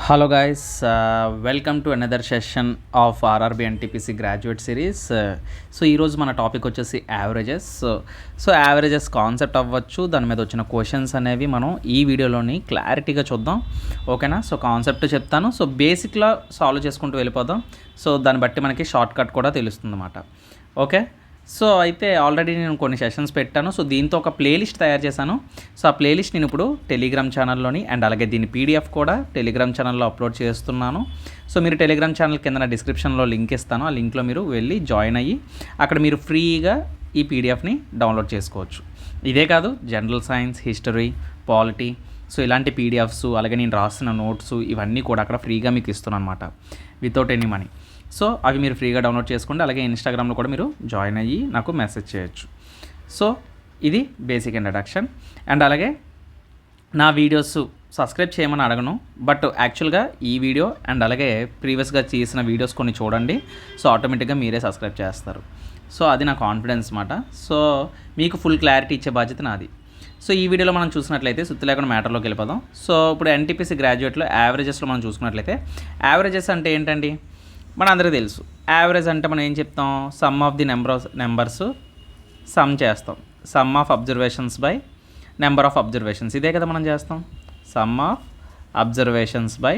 Hello guys, welcome to another session of RRB and TPC graduate series. So ఈరోజు మన topic వచ్చేసి averages. So averages concept అవ్వచ్చు, దాని మీద వచ్చిన క్వశ్చన్స్ అనేవి మనం ఈ వీడియోలోని క్లారిటీగా చూద్దాం. ఓకేనా? సో కాన్సెప్ట్ చెప్తాను, సో బేసిక్లో సాల్వ్ చేసుకుంటూ వెళ్ళిపోదాం. సో దాన్ని బట్టి మనకి షార్ట్ కట్ కూడా తెలుస్తుంది అన్నమాట. ఓకే, సో అయితే ఆల్రెడీ నేను కొన్ని సెషన్స్ పెట్టాను. సో దీంతో ఒక ప్లేలిస్ట్ తయారు చేశాను. సో ఆ ప్లేలిస్ట్ నేను ఇప్పుడు టెలిగ్రామ్ ఛానల్లోని అండ్ అలాగే దీని పీడిఎఫ్ కూడా టెలిగ్రామ్ ఛానల్లో అప్లోడ్ చేస్తున్నాను. సో మీరు టెలిగ్రామ్ ఛానల్ కింద నా డిస్క్రిప్షన్లో లింక్ ఇస్తాను. ఆ లింక్లో మీరు వెళ్ళి జాయిన్ అయ్యి అక్కడ మీరు ఫ్రీగా ఈ పీడిఎఫ్ని డౌన్లోడ్ చేసుకోవచ్చు. ఇదే కాదు, general science, history, polity, so ఇలాంటి పీడిఎఫ్స్ అలాగే నేను రాసిన నోట్స్ ఇవన్నీ కూడా అక్కడ ఫ్రీగా మీకు ఇస్తున్నాను అనమాట, వితౌట్ ఎనీ మనీ. సో అవి మీరు ఫ్రీగా డౌన్లోడ్ చేసుకోండి. అలాగే ఇన్స్టాగ్రామ్లో కూడా మీరు జాయిన్ అయ్యి నాకు మెసేజ్ చేయొచ్చు. సో ఇది బేసిక్ ఇంట్రడక్షన్. అండ్ అలాగే నా వీడియోస్ సబ్స్క్రైబ్ చేయమని అడగను, బట్ యాక్చువల్గా ఈ వీడియో అండ్ అలాగే ప్రీవియస్గా చేసిన వీడియోస్ కొన్ని చూడండి. సో ఆటోమేటిక్గా మీరే సబ్స్క్రైబ్ చేస్తారు. సో అది నా కాన్ఫిడెన్స్ మాట. సో మీకు ఫుల్ క్లారిటీ ఇచ్చే బాధ్యత నాది. సో ఈ వీడియోలో మనం చూసినట్లయితే సుత్తి లేకుండా మ్యాటర్లోకి వెళ్ళిపోదాం. సో ఇప్పుడు ఎన్టీపీసీ గ్రాడ్యుయేట్లో యావరేజెస్లో మనం చూసుకున్నట్లయితే యావరేజెస్ అంటే ఏంటండి మన అందరికీ తెలుసు. యావరేజ్ అంటే మనం ఏం చెప్తాం, sum of the numbers sum చేస్తాం. Sum of observations by number of observations, ఇదే కదా మనం చేస్తాం. Sum of observations by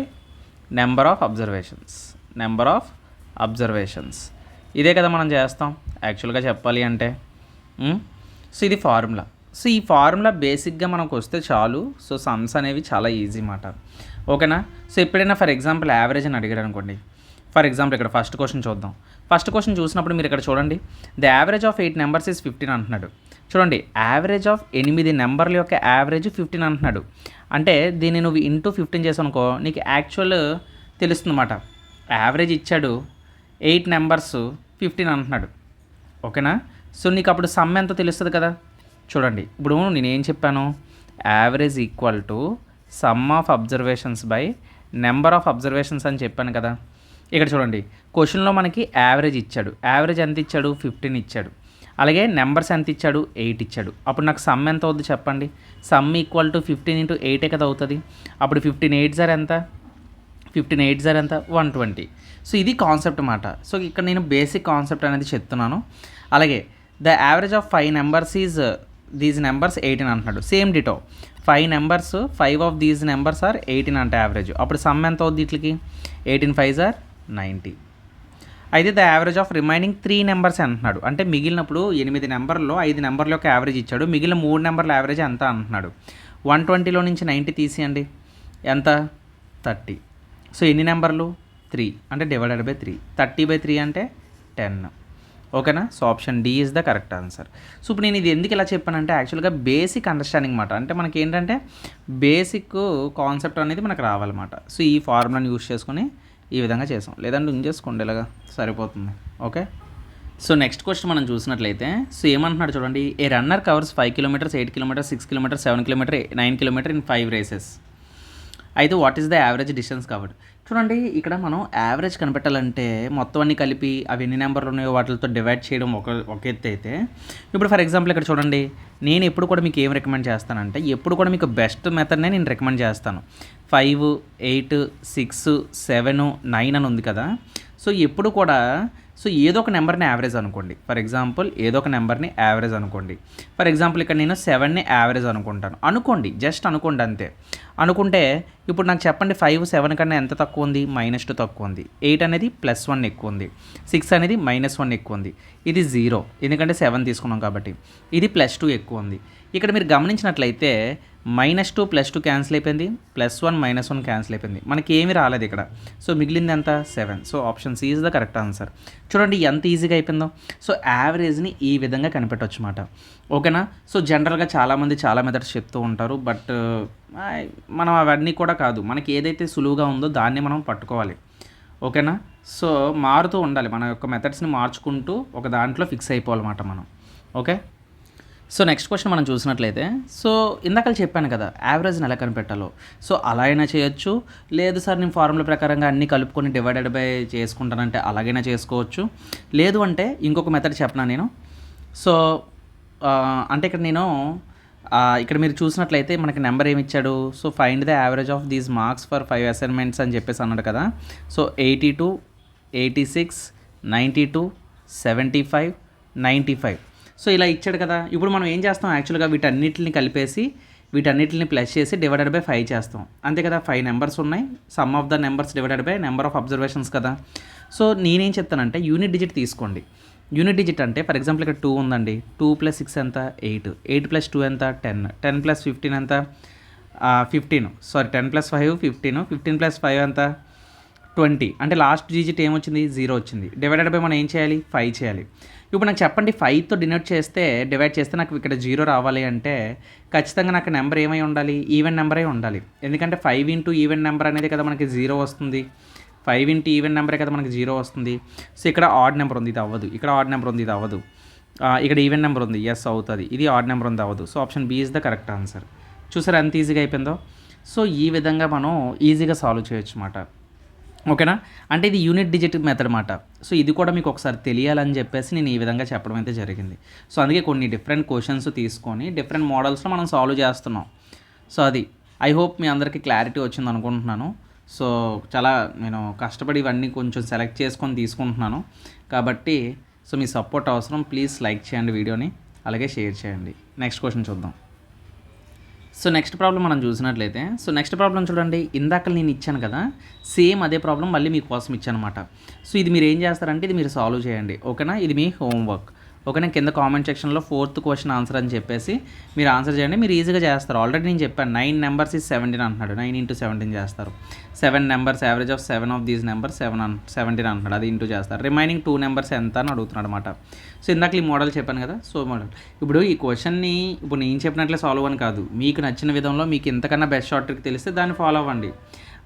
number of observations ఇదే కదా మనం చేస్తాం యాక్చువల్గా చెప్పాలి అంటే. సో ఇది ఫార్ములా. సో ఈ ఫార్ములా బేసిక్గా మనకు వస్తే చాలు. సో సమ్స్ అనేవి చాలా ఈజీ మాట. ఓకేనా? సో ఎప్పుడైనా ఫర్ ఎగ్జాంపుల్ యావరేజ్ అని అడిగాడు అనుకోండి. ఫర్ ఎగ్జాంపుల్ ఇక్కడ ఫస్ట్ క్వశ్చన్ చూద్దాం. ఫస్ట్ క్వశ్చన్ చూసినప్పుడు మీరు ఇక్కడ చూడండి, the average of 8 numbers is 15 అంటున్నాడు. చూడండి, యావరేజ్ ఆఫ్ 8 నెంబర్ల యొక్క యావరేజ్ 15 అంటున్నాడు. అంటే దీన్ని నువ్వు ఇంటూ 15 చేసావు అనుకో, నీకు యాక్చువల్ తెలుస్తుంది అన్నమాట. యావరేజ్ ఇచ్చాడు, 8 నెంబర్స్ 15 అంటున్నాడు. ఓకేనా? సో నీకు అప్పుడు సమ్ ఎంతో తెలుస్తుంది కదా. చూడండి, ఇప్పుడు నేనేం చెప్పాను, average equal to some of observations by number of observations అని చెప్పాను కదా. ఇక్కడ చూడండి, క్వశ్చన్లో మనకి యావరేజ్ ఇచ్చాడు. యావరేజ్ ఎంత ఇచ్చాడు? 15 ఇచ్చాడు. అలాగే నెంబర్స్ ఎంత ఇచ్చాడు? 8 ఇచ్చాడు. అప్పుడు నాకు సమ్ ఎంత అవుతుంది చెప్పండి. సమ్ ఈక్వల్ టు 15 ఇంటూ 8 కదా అవుతుంది. అప్పుడు 15 8 సార్ ఎంత? 120. సో ఇది కాన్సెప్ట్ అన్నమాట. సో ఇక్కడ నేను బేసిక్ కాన్సెప్ట్ అనేది చెప్తున్నాను. అలాగే the average of 5 numbers is these numbers 18 అంటున్నాడు. Same ditto 5 numbers 5 of these numbers are 18 అంటే యావరేజ్. అప్పుడు సమ్ ఎంత అవుతుంది వీటికి? 18 5 ఆర్ 90. అయితే the average of remaining 3 numbers అంటున్నాడు. అంటే మిగిలినప్పుడు 8 నెంబర్లో 5 నెంబర్ల యొక్క యావరేజ్ ఇచ్చాడు, మిగిలిన 3 నెంబర్ల యావరేజ్ ఎంత అంటున్నాడు. 120లో నుంచి 90 తీసేయండి, ఎంత? 30. సో ఎన్ని నెంబర్లు? 3 అంటే డివైడెడ్ బై 3. 30/3 అంటే 10. ఓకేనా? So option D is the correct answer. So ఇప్పుడు నేను ఇది ఎందుకు ఇలా చెప్పానంటే యాక్చువల్గా బేసిక్ అండర్స్టాండింగ్ మాట. అంటే మనకి ఏంటంటే బేసిక్ కాన్సెప్ట్ అనేది మనకు రావాలన్నమాట. సో ఈ ఫార్ములాని యూస్ చేసుకొని ఈ విధంగా చేసాం, లేదంటే చేసుకోండి, ఇలాగా సరిపోతుంది. ఓకే, సో నెక్స్ట్ క్వశ్చన్ మనం చూసినట్లయితే సో ఏమంటున్నాడు చూడండి, a runner covers 5 kilometres 8 kilometres 6 kilometres 7 kilometre 9 kilometre in 5 races. అయితే what is the average distance covered. చూడండి, ఇక్కడ మనం యావరేజ్ కనిపెట్టాలంటే మొత్తం అన్ని కలిపి అవి ఎన్ని నెంబర్లు ఉన్నాయో వాటితో డివైడ్ చేయడం ఒక ఎత్తు అయితే, ఇప్పుడు ఫర్ ఎగ్జాంపుల్ ఇక్కడ చూడండి, నేను ఎప్పుడు కూడా మీకు ఏం రికమెండ్ చేస్తానంటే ఎప్పుడు కూడా మీకు బెస్ట్ మెథడ్నే నేను రికమెండ్ చేస్తాను. 5 8 6 7 9 అని ఉంది కదా. సో ఎప్పుడు కూడా సో ఏదో ఒక నెంబర్ని యావరేజ్ అనుకోండి. ఫర్ ఎగ్జాంపుల్ ఏదో ఒక నెంబర్ని యావరేజ్ అనుకోండి. ఫర్ ఎగ్జాంపుల్ ఇక్కడ నేను 7ని యావరేజ్ అనుకోండి, జస్ట్ అనుకోండి అంతే. అనుకుంటే ఇప్పుడు నాకు చెప్పండి, 5 7 కన్నా ఎంత తక్కువ ఉంది? -2 తక్కువ ఉంది. 8 అనేది +1 ఎక్కువ ఉంది. 6 అనేది -1 ఎక్కువ ఉంది. ఇది 0, ఎందుకంటే 7 తీసుకున్నాం కాబట్టి. ఇది +2 ఎక్కువ ఉంది. ఇక్కడ మీరు గమనించినట్లయితే -2 +2 క్యాన్సిల్ అయిపోయింది, +1 -1 క్యాన్సిల్ అయిపోయింది. మనకి ఏమీ రాలేదు ఇక్కడ. సో మిగిలింది ఎంత? 7. So option C is the correct answer. చూడండి ఎంత ఈజీగా అయిపోయిందో. సో యావరేజ్ని ఈ విధంగా కనిపెట్టవచ్చు అన్నమాట. ఓకేనా? సో జనరల్గా చాలామంది చాలా మెథడ్స్ చెప్తూ ఉంటారు, బట్ మనం అవన్నీ కూడా కాదు. మనకి ఏదైతే సులువుగా ఉందో దాన్ని మనం పట్టుకోవాలి. ఓకేనా? సో మారుతూ ఉండాలి, మన యొక్క మెథడ్స్ని మార్చుకుంటూ ఒక దాంట్లో ఫిక్స్ అయిపోవాలన్నమాట మనం. ఓకే, సో నెక్స్ట్ క్వశ్చన్ మనం చూసినట్లయితే సో ఇందాక చెప్పాను కదా యావరేజ్ని ఎలా కనిపెట్టాలో. సో అలా అయినా చేయొచ్చు, లేదు సార్ నేను ఫార్ములా ప్రకారంగా అన్నీ కలుపుకొని డివైడెడ్ బై చేసుకుంటానంటే అలాగైనా చేసుకోవచ్చు. లేదు అంటే ఇంకొక మెథడ్ చెప్పనా నేను. సో అంటే ఇక్కడ నేను ఇక్కడ మీరు చూసినట్లయితే మనకి నెంబర్ ఏమి ఇచ్చాడు, so find the average of these marks for 5 assignments అని చెప్పేసి అన్నాడు కదా. సో 82, 86, 92, 75, 95. సో ఇలా ఇచ్చాడు కదా. ఇప్పుడు మనం ఏం చేస్తాం, యాక్చువల్గా వీటన్నిటిని కలిపేసి వీటన్నిటిని ప్లస్ చేసి డివైడెడ్ బై 5 చేస్తాం, అంతే కదా. 5 నెంబర్స్ ఉన్నాయి, some of the numbers divided by number of observations కదా. సో నేనేం చెప్తానంటే యూనిట్ డిజిట్ తీసుకోండి. యూనిట్ డిజిట్ అంటే ఫర్ ఎగ్జాంపుల్ ఇక్కడ 2 ఉందండి, 2 + 6 ఎంత 8, 8 + 2 ఎంత 10, 10 + 15 ఎంత 15, సారీ 10 + 5 15, 15 + 5 ఎంత 20. అంటే లాస్ట్ డిజిట్ ఏమొచ్చింది, 0 వచ్చింది. డివైడెడ్ బై మనం ఏం చేయాలి, 5 చేయాలి. ఇప్పుడు నాకు చెప్పండి, 5తో డివైడ్ చేస్తే నాకు ఇక్కడ 0 రావాలి అంటే ఖచ్చితంగా నాకు నెంబర్ ఏమై ఉండాలి, ఈవెన్ నెంబరే ఉండాలి. ఎందుకంటే 5 ఇంటూ ఈవెన్ నెంబర్ అనేది కదా మనకి 0 వస్తుంది. 5 ఇంటూ ఈవెన్ నెంబరే కదా మనకి 0 వస్తుంది. సో ఇక్కడ ఆడ్ నెంబర్ ఉంది, ఇది అవ్వదు. ఇక్కడ ఆడ్ నెంబర్ ఉంది, ఇది అవ్వదు. ఇక్కడ ఈవెన్ నెంబర్ ఉంది, ఎస్ అవుతుంది. ఇది ఆడ్ నెంబర్ ఉంది, అవ్వదు. So option B is the correct answer. చూసారా ఎంత ఈజీగా అయిపోయిందో. సో ఈ విధంగా మనం ఈజీగా సాల్వ్ చేయొచ్చు అన్నమాట. ఓకేనా, అంటే ఇది యూనిట్ డిజిట్ మెథడ్ అన్నమాట. సో ఇది కూడా మీకు ఒకసారి తెలియాలని చెప్పేసి నేను ఈ విధంగా చెప్పడం అయితే జరిగింది. సో అందుకే కొన్ని డిఫరెంట్ క్వశ్చన్స్ తీసుకొని డిఫరెంట్ మోడల్స్లో మనం సాల్వ్ చేస్తున్నాం. సో అది ఐ హోప్ మీ అందరికీ క్లారిటీ వచ్చింది అనుకుంటున్నాను. సో చాలా నేను కష్టపడి ఇవన్నీ కొంచెం సెలెక్ట్ చేసుకొని తీసుకుంటున్నాను కాబట్టి సో మీ సపోర్ట్ అవసరం. ప్లీజ్ లైక్ చేయండి వీడియోని, అలాగే షేర్ చేయండి. నెక్స్ట్ క్వశ్చన్ చూద్దాం. సో నెక్స్ట్ ప్రాబ్లం మనం చూసినట్లయితే, సో నెక్స్ట్ ప్రాబ్లం చూడండి, ఇందాక నేను ఇచ్చాను కదా సేమ్ అదే ప్రాబ్లం మళ్ళీ మీకోసం ఇచ్చాను అనమాట. సో ఇది మీరు ఏం చేస్తారంటే ఇది మీరు సాల్వ్ చేయండి. ఓకేనా, ఇది మీ హోంవర్క్. ఓకేనా, కింద కామెంట్ సెక్షన్లో 4th క్వశ్చన్ ఆన్సర్ అని చెప్పేసి మీరు ఆన్సర్ చేయండి. మీరు ఈజీగా చేస్తారు. ఆల్రెడీ నేను చెప్పాను 9 నెంబర్స్ ఈజ్ 17 అంటున్నాడు. 9 × 17 చేస్తారు. 7 numbers average of 7 of these numbers 17 అంటున్నాడు, అది ఇంటూ చేస్తారు. రిమైనింగ్ 2 నెంబర్స్ ఎంత అని అడుగుతున్నాడు అనమాట. సో ఇందాక ఈ మోడల్ చెప్పాను కదా. సో మోడల్ ఇప్పుడు ఈ క్వశ్చన్ని ఇప్పుడు నేను చెప్పినట్లే సాల్వ్ అని కాదు, మీకు నచ్చిన విధంలో మీకు ఇంతకన్నా బెస్ట్ షార్ట్ ట్రిక్ తెలిస్తే దాన్ని ఫాలో అవ్వండి,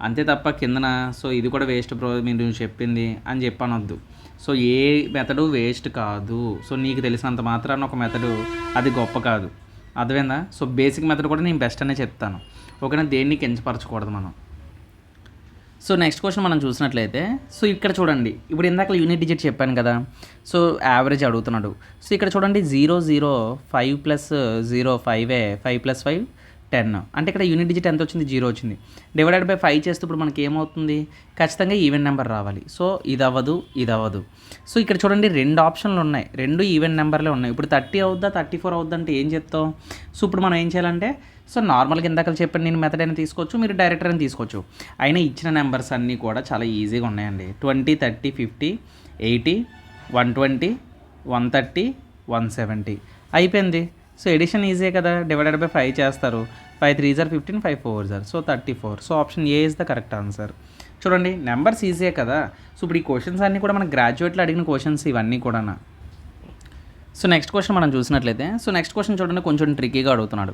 అంతే తప్ప కిందన సో ఇది కూడా వేస్ట్ బ్రో మీరు చెప్పింది అని చెప్పనొద్దు. సో ఏ మెథడు వేస్ట్ కాదు. సో నీకు తెలిసినంత మాత్రాన ఒక మెథడు అది గొప్ప కాదు, అర్థమైందా. సో బేసిక్ మెథడ్ కూడా నేను బెస్ట్ అనే చెప్తాను. ఓకేనా, దేన్ని కించపరచకూడదు మనం. సో నెక్స్ట్ క్వశ్చన్ మనం చూసినట్లయితే, సో ఇక్కడ చూడండి, ఇప్పుడు ఇందాక యూనిట్ డిజిట్ చెప్పాను కదా. సో యావరేజ్ అడుగుతున్నాడు. సో ఇక్కడ చూడండి 0 0 5 + 0 5 5 + 5 10. అంటే ఇక్కడ యూనిట్ డిజిట్ ఎంత వచ్చింది, 0 వచ్చింది. డివైడెడ్ బై 5 చేస్తే ఇప్పుడు మనకి ఏమవుతుంది, ఖచ్చితంగా ఈవెన్ నెంబర్ రావాలి. సో ఇది అవ్వదు, ఇది అవ్వదు. సో ఇక్కడ చూడండి 2 ఆప్షన్లు ఉన్నాయి, 2 ఈవెన్ నెంబర్లే ఉన్నాయి. ఇప్పుడు 30 అవుద్దా 34 అవుద్దా అంటే ఏం చెప్తావు. సో ఇప్పుడు మనం ఏం చేయాలంటే, సో నార్మల్గా ఇందాక చెప్పాను నేను మెథడ్ అయినా తీసుకోవచ్చు, మీరు డైరెక్టర్ అయినా తీసుకోవచ్చు. అయినా ఇచ్చిన నెంబర్స్ అన్నీ కూడా చాలా ఈజీగా ఉన్నాయండి. 20 30 50 80 120 130 170 అయిపోయింది. సో ఎడిషన్ ఈజీ కదా, డివైడెడ్ బై 5 చేస్తారు. 5 3 = 15, 5 4 = so 34. So option A is the correct answer. చూడండి నెంబర్స్ ఈజీయే కదా. సో ఇప్పుడు ఈ క్వశ్చన్స్ అన్నీ కూడా మన గ్రాడ్యుయేట్లో అడిగిన క్వశ్చన్స్ ఇవన్నీ కూడా. సో నెక్స్ట్ క్వశ్చన్ మనం చూసినట్లయితే, సో నెక్స్ట్ క్వశ్చన్ చూడండి కొంచెం ట్రికీగా అడుగుతున్నాడు.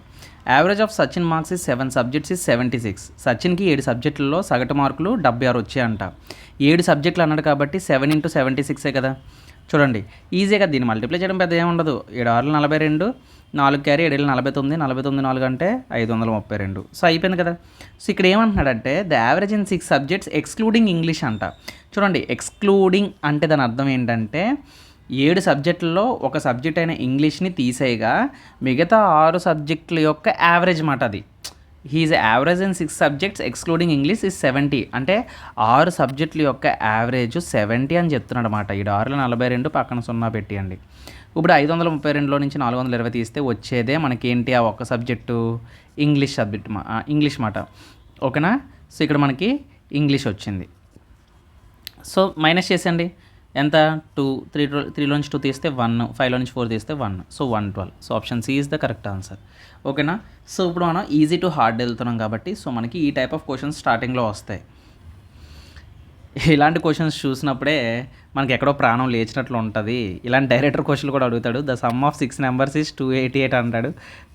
Average of Sachin marks is 7 subjects is 76. సచిన్కి 7 సబ్జెక్టులలో సగటు మార్కులు 76 వచ్చాయంట. 7 సబ్జెక్టులు అన్నాడు కాబట్టి 7 × 76 కదా. చూడండి ఈజీగా దీన్ని మల్టిప్లై చేయడం పెద్ద ఏమి ఉండదు. 7 6 42, 4 క్యారీ 7 49, 49 4 అంటే 532. సో అయిపోయింది కదా. సో ఇక్కడ ఏమంటున్నాడంటే the average in 6 subjects excluding English అంట. చూడండి ఎక్స్క్లూడింగ్ అంటే దాని అర్థం ఏంటంటే 7 సబ్జెక్టుల్లో ఒక సబ్జెక్ట్ అయిన ఇంగ్లీష్ని తీసేయగా మిగతా 6 సబ్జెక్టుల యొక్క యావరేజ్ మాట అది. His average in 6 subjects excluding English is 70. అంటే 6 సబ్జెక్టుల యొక్క యావరేజ్ 70 అని చెప్తున్నాడు అనమాట. 7 6 42 పక్కన 0 పెట్టియండి. ఇప్పుడు 532లో నుంచి 420 తీస్తే వచ్చేదే మనకేంటి, ఆ ఒక్క సబ్జెక్టు ఇంగ్లీష్ సబ్జెక్ట్ ఇంగ్లీష్ మాట. ఓకేనా, సో ఇక్కడ మనకి ఇంగ్లీష్ వచ్చింది. సో మైనస్ చేసండి, ఎంత 2 3లో నుంచి 2 తీస్తే 1, 5లో నుంచి 4 తీస్తే 1, so 112. So option C is the correct answer. ఓకేనా, సో ఇప్పుడు మనం ఈజీ టు హార్డ్ వెళ్తున్నాం కాబట్టి సో మనకి ఈ టైప్ ఆఫ్ క్వశ్చన్స్ స్టార్టింగ్లో వస్తాయి. ఇలాంటి క్వశ్చన్స్ చూసినప్పుడే మనకి ఎక్కడో ప్రాణం లేచినట్లు ఉంటుంది. ఇలాంటి డైరెక్టర్ క్వశ్చన్లు కూడా అడుగుతాడు. The sum of 6 numbers is 288 అంటాడు.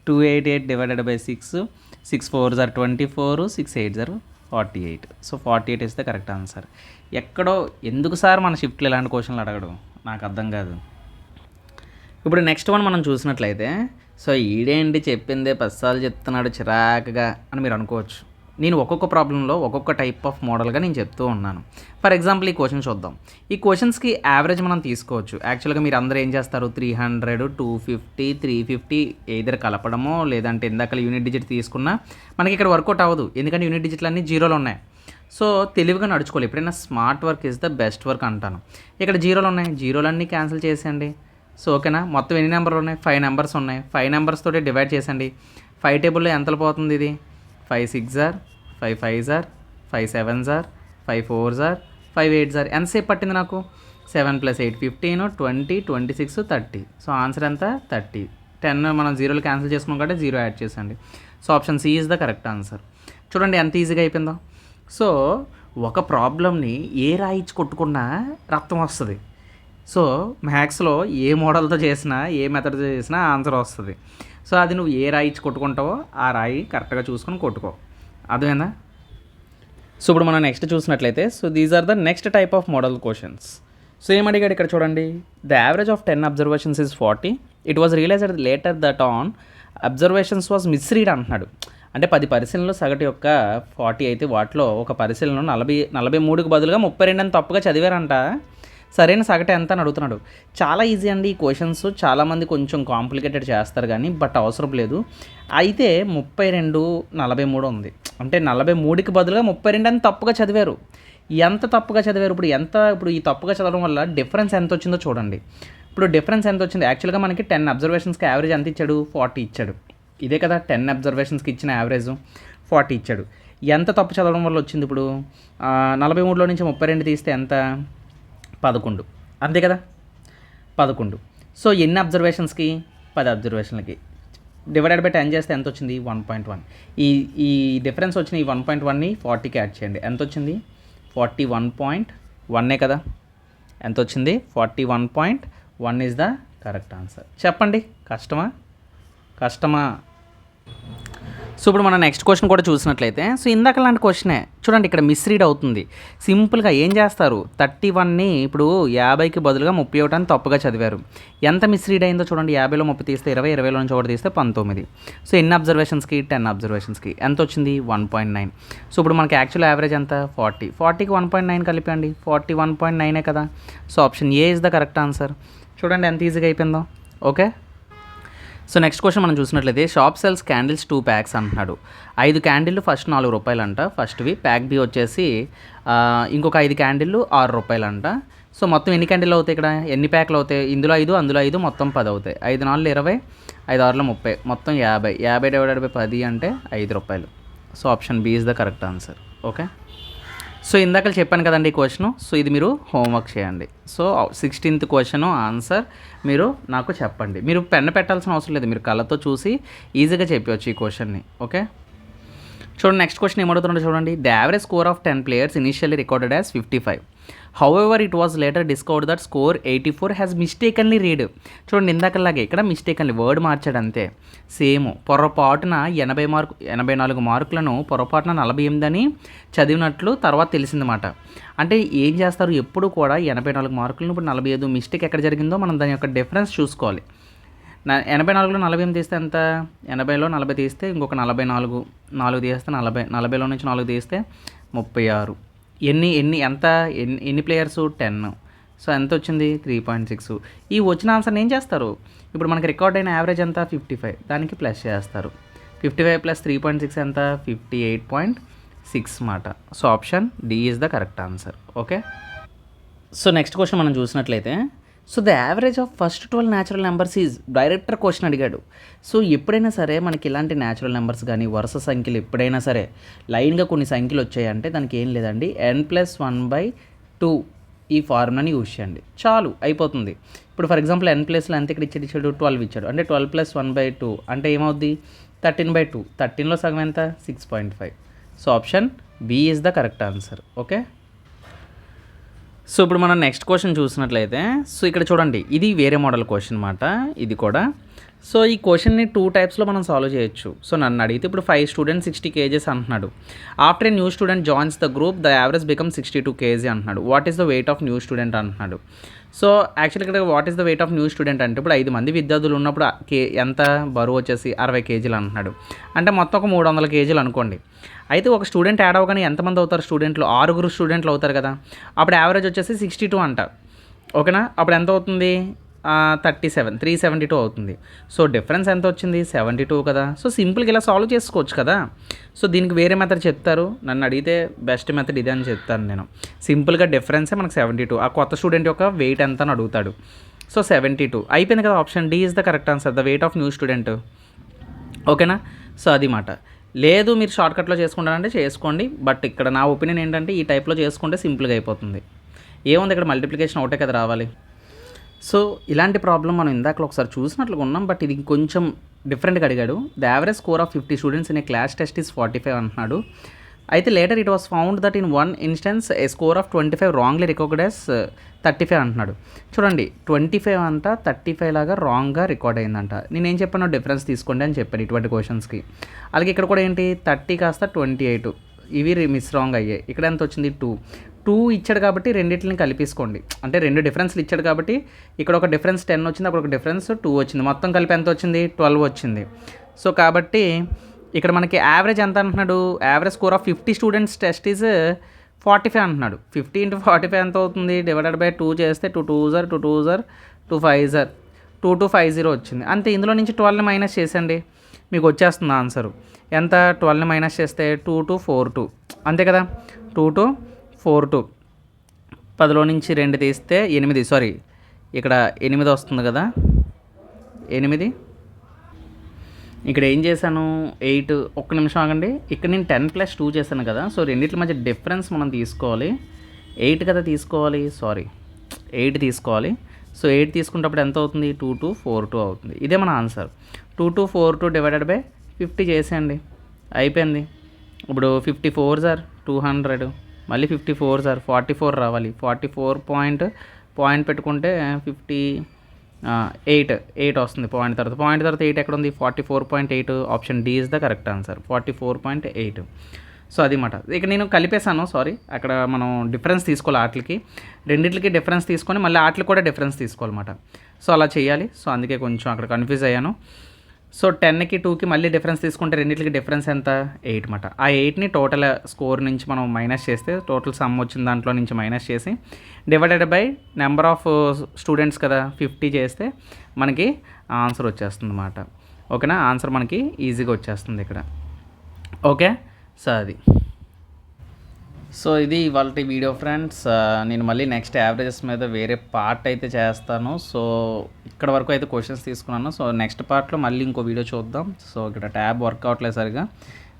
288 divided by 6, 6 4 = 24, 6 8 = 48. So 48 is the correct answer. ఎక్కడో ఎందుకు సార్ మన షిఫ్ట్లో ఇలాంటి క్వశ్చన్లు అడగడం నాకు అర్థం కాదు. ఇప్పుడు నెక్స్ట్ వన్ మనం చూసినట్లయితే, సో ఈడేంటి చెప్పిందే 10 సార్లు చెప్తున్నాడు చిరాకుగా అని మీరు అనుకోవచ్చు. నేను ఒక్కొక్క ప్రాబ్లంలో ఒక్కొక్క టైప్ ఆఫ్ మోడల్గా నేను చెప్తూ ఉన్నాను. ఫర్ ఎగ్జాంపుల్ ఈ క్వశ్చన్ చూద్దాం. ఈ క్వశ్చన్స్కి యావరేజ్ మనం తీసుకోవచ్చు. యాక్చువల్గా మీరు అందరూ ఏం చేస్తారు, 300, 250, 350 ఏదర్ కలపడమో లేదంటే ఇందాక యూనిట్ డిజిట్ తీసుకున్నా మనకి ఇక్కడ వర్కౌట్ అవ్వదు, ఎందుకంటే యూనిట్ డిజిట్లు అన్నీ జీరోలు ఉన్నాయి. సో తెలివిగా నడుచుకోవాలి. ఎప్పుడైనా smart work is the best work అంటాను. ఇక్కడ జీరోలు ఉన్నాయి, జీరోలన్నీ క్యాన్సిల్ చేసేయండి. సో ఓకేనా, మొత్తం ఎన్ని నెంబర్లు ఉన్నాయి, 5 నెంబర్స్ ఉన్నాయి. 5 నెంబర్స్ తోటి డివైడ్ చేసండి. 5 టేబుల్లో ఎంతలో పోతుంది ఇది, 5 6 or 5 5 or 5 7 or 5 4 or 5 8 or. ఎంతసేపు పట్టింది నాకు, 7 + 8 15, 20, 26, 30. సో ఆన్సర్ ఎంత, 30. 10 మనం జీరోలు క్యాన్సిల్ చేసుకున్నాం కాబట్టి 0 యాడ్ చేసండి. So option C is the correct answer. చూడండి ఎంత ఈజీగా అయిపోయిందో. సో ఒక ప్రాబ్లమ్ని ఏ రాయిచ్చి కొట్టుకున్నా రక్తం వస్తుంది. సో మ్యాథ్స్లో ఏ మోడల్తో చేసినా ఏ మెథడ్తో చేసినా ఆన్సర్ వస్తుంది. సో అది నువ్వు ఏ రాయి ఇచ్చి కొట్టుకుంటావో ఆ రాయి కరెక్ట్గా చూసుకొని కొట్టుకో. అర్థమైందా? సో ఇప్పుడు మనం నెక్స్ట్ చూసినట్లయితే, so these are the next type of model questions. So ఏమడిగాడు ఇక్కడ చూడంండి, the average of 10 observations is 40. It was realised later that one observations was misread అంటున్నాడు. అంటే 10 పరిశీలనలు సగటు యొక్క 40 అయితే వాటిలో ఒక పరిశీలన 43కు బదులుగా 32 అని తప్పుగా చదివారంట. సరైన సగటు ఎంత అని అడుగుతున్నాడు. చాలా ఈజీ అండి ఈ క్వశ్చన్స్. చాలామంది కొంచెం కాంప్లికేటెడ్ చేస్తారు కానీ బట్ అవసరం లేదు. అయితే 32, 43 ఉంది. అంటే 43కి బదులుగా 32 అని తప్పుగా చదివారు. ఎంత తప్పుగా చదివారు, ఇప్పుడు ఈ తప్పుగా చదవడం వల్ల డిఫరెన్స్ ఎంత వచ్చిందో చూడండి. ఇప్పుడు డిఫరెన్స్ ఎంత వచ్చింది, యాక్చువల్గా మనకి 10 అబ్జర్వేషన్స్కి యావరేజ్ ఎంత ఇచ్చాడు, 40 ఇచ్చాడు. ఇదే కదా 10 అబ్జర్వేషన్స్కి ఇచ్చిన యావరేజ్ 40 ఇచ్చాడు. ఎంత తప్పు చదవడం వల్ల వచ్చింది, ఇప్పుడు 43లో నుంచి 32 తీస్తే ఎంత, 11. అంతే కదా, 11. సో ఎన్ని అబ్జర్వేషన్స్కి, 10 అబ్జర్వేషన్లకి డివైడెడ్ బై 10 చేస్తే ఎంత వచ్చింది, 1.1. ఈ డిఫరెన్స్ వచ్చిన ఈ 1.1ని 40కి యాడ్ చేయండి. ఎంత వచ్చింది, 41.1 కదా. ఎంత వచ్చింది, 41.1 ఈజ్ ద కరెక్ట్ ఆన్సర్. చెప్పండి, కష్టమా? సో ఇప్పుడు మనం నెక్స్ట్ క్వశ్చన్ కూడా చూసినట్లయితే, సో ఇందాక లాంటి క్వశ్చనే చూడండి, ఇక్కడ మిస్రీడ్ అవుతుంది. సింపుల్గా ఏం చేస్తారు, 31ని ఇప్పుడు 50కి బదులుగా 31 అని తప్పుగా చదివారు. ఎంత మిస్రీడ్ అయిందో చూడండి. 50లో 30 తీస్తే 20, 20లో నుంచి 1 తీస్తే 19. సో ఎన్ని అబ్జర్వేషన్స్కి, 10 అబ్జర్వేషన్స్కి ఎంత వచ్చింది, 1.9. సో ఇప్పుడు మనకి యాక్చువల్ యావరేజ్ ఎంత, 40కి 1.9 కలిపండి, 41.9 కదా. So option A is the correct answer. చూడండి ఎంత ఈజీగా అయిపోయిందో. ఓకే, సో నెక్స్ట్ క్వశ్చన్ మనం చూసినట్లయితే, షాప్ సెల్స్ క్యాండిల్స్ 2 ప్యాక్స్ అంటున్నాడు. 5 క్యాండిల్లు ఫస్ట్ 4 రూపాయలు అంట, ఫస్ట్వి. ప్యాక్ బి వచ్చేసి ఇంకొక 5 క్యాండిల్లు 6 రూపాయలు అంట. సో మొత్తం ఎన్ని క్యాండిల్లు అవుతాయి, ఇక్కడ ఎన్ని ప్యాక్లు అవుతాయి, ఇందులో 5 అందులో 5 మొత్తం 10 అవుతాయి. 5 4 20, 5 6 30, మొత్తం 50. 50 డివైడెడ్ బై 10 అంటే 5 రూపాయలు. So option B is the correct answer. Okay, so ఇందాక చెప్పాను కదండి ఈ క్వశ్చను. సో ఇది మీరు హోంవర్క్ చేయండి. సో 16th క్వశ్చను ఆన్సర్ మీరు నాకు చెప్పండి. మీరు పెన్ను పెట్టాల్సిన అవసరం లేదు, మీరు కళ్ళతో చూసి ఈజీగా చెప్పవచ్చు ఈ క్వశ్చన్ని. ఓకే, చూడండి నెక్స్ట్ క్వశ్చన్ ఏమడుగుతుందో చూడండి. The average score of 10 players initially recorded as 55. However it was later discovered that score 84 has mistakenly read. చూడండి ఇందాకలాగే ఇక్కడ మిస్టేకన్లీ వర్డ్ మార్చాడు అంతే. సేమ్ పొరపాటున 84 మార్కులను పొరపాటున 48 అని చదివినట్లు తర్వాత తెలిసిందన్నమాట. అంటే ఏం చేస్తారు, ఎప్పుడు కూడా 84 మార్కులను ఇప్పుడు 45 మిస్టేక్ ఎక్కడ జరిగిందో మనం దాని యొక్క డిఫరెన్స్ చూసుకోవాలి. 84లో 48 తీస్తే ఎంత, 80లో 40 తీస్తే ఇంకొక 44, 4 తీస్తే 40, 40లో నుంచి 4 తీస్తే 36. ఎన్ని ప్లేయర్స్, 10. సో ఎంత వచ్చింది, 3.6. ఈ వచ్చిన ఆన్సర్ని ఏం చేస్తారు, ఇప్పుడు మనకి రికార్డ్ అయిన యావరేజ్ ఎంత, 55, దానికి ప్లస్ చేస్తారు. 55 + 3.6 ఎంత, 58.6 మాట. So option D is the correct answer. Okay, so next question మనం చూసినట్లయితే, so the average of first 12 natural numbers is director question అడిగాడు. సో ఎప్పుడైనా సరే మనకి ఇలాంటి న్యాచురల్ నెంబర్స్ కానీ వరుస సంఖ్యలు ఎప్పుడైనా సరే లైన్గా కొన్ని సంఖ్యలు వచ్చాయంటే దానికి ఏం లేదండి, n+1/2 ఈ ఫార్ములాని యూజ్ చేయండి, చాలు అయిపోతుంది. ఇప్పుడు ఫర్ ఎగ్జాంపుల్ n ప్లేస్లో ఎంత ఇక్కడ ఇచ్చాడు, 12 ఇచ్చాడు. అంటే 12 + 1/2 అంటే ఏమవుద్ది, 13/2. 13లో సగం ఎంత, 6.5. So option B is the correct answer. Okay, so ఇప్పుడు మనం నెక్స్ట్ క్వశ్చన్ చూసినట్లయితే, సో ఇక్కడ చూడండి ఇది వేరే మోడల్ క్వశ్చన్ మాట ఇది కూడా. సో ఈ క్వశ్చన్ని 2 టైప్స్లో మనం సాల్వ్ చేయొచ్చు. సో నన్ను అడిగితే ఇప్పుడు 5 స్టూడెంట్స్ 60 కేజెస్ అంటున్నాడు. After a new student joins the group the average become 62 kg అంటున్నాడు. What is the weight of new student అంటున్నాడు. సో యాక్చువల్గా ఇక్కడ what is the weight of new student అంటే ఇప్పుడు 5 మంది విద్యార్థులు ఉన్నప్పుడు ఎంత బరువు వచ్చేసి 60 కేజీలు అంటున్నాడు. అంటే మొత్తం ఒక 300 కేజీలు అనుకోండి. అయితే ఒక స్టూడెంట్ యాడ్ అవ్వగానే ఎంతమంది అవుతారు స్టూడెంట్లు? 6 స్టూడెంట్లు అవుతారు కదా. అప్పుడు యావరేజ్ వచ్చేసి 62 అంట. ఓకేనా? అప్పుడు ఎంత అవుతుంది? 372 అవుతుంది. సో డిఫరెన్స్ ఎంత వచ్చింది? 72 కదా. సో సింపుల్గా ఇలా సాల్వ్ చేసుకోవచ్చు కదా. సో దీనికి వేరే మెథడ్ చెప్తారు, నన్ను అడిగితే బెస్ట్ మెథడ్ ఇదే అని చెప్తాను నేను. సింపుల్గా డిఫరెన్సే మనకు 72. ఆ కొత్త స్టూడెంట్ యొక్క వెయిట్ ఎంత అని అడుగుతాడు. సో 72 అయిపోయింది కదా. Option D is the correct answer, the weight of new student. ఓకేనా? సో అది మాట. లేదు మీరు షార్ట్కట్లో చేసుకుంటారంటే చేసుకోండి, బట్ ఇక్కడ నా ఒపీనియన్ ఏంటంటే ఈ టైప్లో చేసుకుంటే సింపుల్గా అయిపోతుంది. ఏముంది ఇక్కడ మల్టిప్లికేషన్ ఒకటే కదా రావాలి. సో ఇలాంటి ప్రాబ్లం మనం ఇందాకలో ఒకసారి చూసినట్లుగా ఉన్నాం, బట్ ఇది కొంచెం డిఫరెంట్గా అడిగాడు. The average score of 50 students in a class test is 45 అంటున్నాడు. అయితే later it was found that in one instance A score of 25 wrongly recorded 35 అంటున్నాడు. చూడండి 25 అంట 35 లాగా రాంగ్గా రికార్డ్ అయిందంట. నేనేం చెప్పాను? డిఫరెన్స్ తీసుకోండి అని చెప్పాను ఇటువంటి క్వశ్చన్స్కి. అలాగే ఇక్కడ కూడా ఏంటి 30 కాస్త 28 ఇవి మిస్ రాంగ్ అయ్యాయి. ఇక్కడ ఎంత వచ్చింది? 2 ఇచ్చాడు కాబట్టి రెండింటిని కలిపేసుకోండి. అంటే 2 డిఫరెన్స్లు ఇచ్చాడు కాబట్టి ఇక్కడ ఒక డిఫరెన్స్ 10 వచ్చింది, అక్కడ ఒక డిఫరెన్స్ 2 వచ్చింది. మొత్తం కలిపి ఎంత వచ్చింది? 12 వచ్చింది. సో కాబట్టి ఇక్కడ మనకి యావరేజ్ ఎంత అంటున్నాడు? Average score of 50 students test is 45 అంటున్నాడు. 50 × 45 ఎంత అవుతుంది? డివైడెడ్ బై 2 చేస్తే 2 2s 2 2s 2 5s 2250 వచ్చింది. అంతే. ఇందులో నుంచి 12ని మైనస్ చేసండి, మీకు వచ్చేస్తుంది ఆన్సరు. ఎంత? 12ని మైనస్ చేస్తే 2 2 4 2 అంతే కదా. 2 2 4 2 10లో నుంచి 2 తీస్తే 8. సారీ ఇక్కడ 8 వస్తుంది కదా. 8 ఇక్కడ ఏం చేశాను? 8. ఒక్క నిమిషం ఆగండి. ఇక్కడ నేను 10 + 2 చేశాను కదా. సో రెండింటి మధ్య డిఫరెన్స్ మనం తీసుకోవాలి. 8 కదా తీసుకోవాలి. సారీ 8 తీసుకోవాలి. సో 8 తీసుకున్నప్పుడు ఎంత అవుతుంది? 2 2 4 2 అవుతుంది. ఇదే మన ఆన్సర్. 2 2 4 2 డివైడెడ్ బై 50 చేసేయండి, అయిపోయింది. ఇప్పుడు 54s 200, మళ్ళీ 54s 44 రావాలి. 44 పాయింట్ పెట్టుకుంటే 8 వస్తుంది. పాయింట్ తర్వాత 8 ఎక్కడ ఉంది? 44.8. Option D is the correct answer, 44.8. So అది మాట. ఇక నేను కలిపేశాను, సారీ. అక్కడ మనం డిఫరెన్స్ తీసుకోవాలి. ఆటలకి రెండింటికి డిఫరెన్స్ తీసుకొని మళ్ళీ ఆటలు కూడా డిఫరెన్స్ తీసుకోవాలన్నమాట. సో అలా చేయాలి. సో అందుకే కొంచెం అక్కడ కన్ఫ్యూజ్ అయ్యాను. సో 10కి 2కి మళ్ళీ డిఫరెన్స్ తీసుకుంటే రెండింటికి డిఫరెన్స్ ఎంత? 8 మాట. ఆ 8ని టోటల్ స్కోర్ నుంచి మనం మైనస్ చేస్తే టోటల్ సమ్ వచ్చిన దాంట్లో నుంచి మైనస్ చేసి divided by number of students కదా 50 చేస్తే మనకి ఆన్సర్ వచ్చేస్తుంది అన్నమాట. ఓకేనా? ఆన్సర్ మనకి ఈజీగా వచ్చేస్తుంది ఇక్కడ. ఓకే. సో అది. సో ఇది ఇవాళ వీడియో ఫ్రెండ్స్. నేను మళ్ళీ నెక్స్ట్ యావరేజెస్ మీద వేరే పార్ట్ అయితే చేస్తాను. సో ఇక్కడ వరకు అయితే క్వశ్చన్స్ తీసుకున్నాను. సో నెక్స్ట్ పార్ట్లో మళ్ళీ ఇంకో వీడియో చూద్దాం. సో ఇక్కడ ట్యాబ్ వర్క్ అవ్వట్లేదు సరిగా,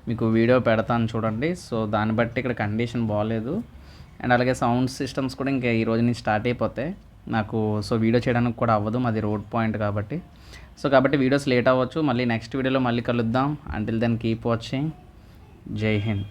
మీకు వీడియో పెడతాను చూడండి. సో దాన్ని బట్టి ఇక్కడ కండిషన్ బాగాలేదు. అండ్ అలాగే సౌండ్ సిస్టమ్స్ కూడా ఇంకా ఈ రోజు నుంచి స్టార్ట్ అయిపోతాయి నాకు. సో వీడియో చేయడానికి కూడా అవ్వదు, మాది రోడ్ పాయింట్ కాబట్టి. సో కాబట్టి వీడియోస్ లేట్ అవ్వచ్చు. మళ్ళీ నెక్స్ట్ వీడియోలో మళ్ళీ కలుద్దాం. Until then keep watching. Jai Hind.